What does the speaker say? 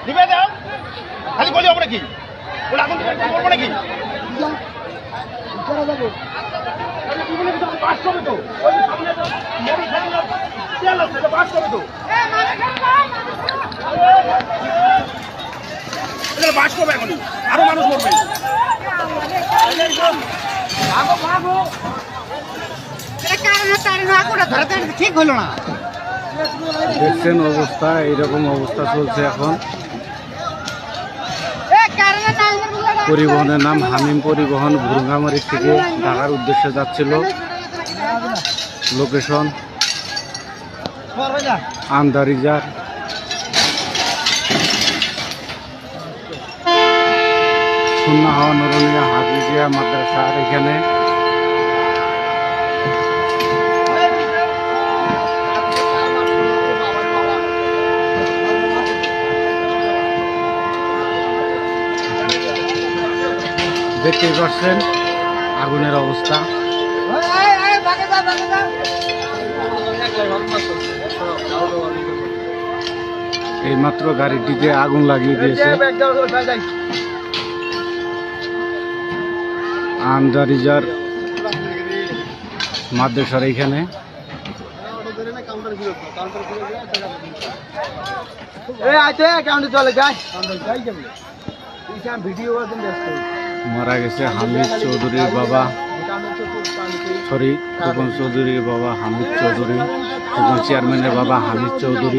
নিবে দাও খালি বলি হবে নাকি ওটা আগুন করবো নাকি বাস করবে তো বাস করবে তো বাস করবে এখন আরো মানুষ করবে ঠিক হলো না দেখছেন অবস্থা এইরকম অবস্থা চলছে এখন পরিবহনের নাম হামিম পরিবহন ভুরুঙ্গামারি থেকে ঢাকার উদ্দেশ্যে যাচ্ছিল লোকেশন আন্দারিজার সুন্নাহ হাওয়া নুরানিয়া হাফিজিয়া মাদ্রাসার এখানে দেখতেই পাচ্ছেন আগুনের অবস্থা এইমাত্র গাড়িটিতে আগুন লাগিয়ে দিয়েছে আন্দারিজার মাদ্রাসার এইখানে মারা গেছে হামিদ চৌধুরীর বাবা খোকন চৌধুরীর বাবা হামিদ চৌধুরী খোকন চেয়ারম্যানের বাবা হামিদ চৌধুরী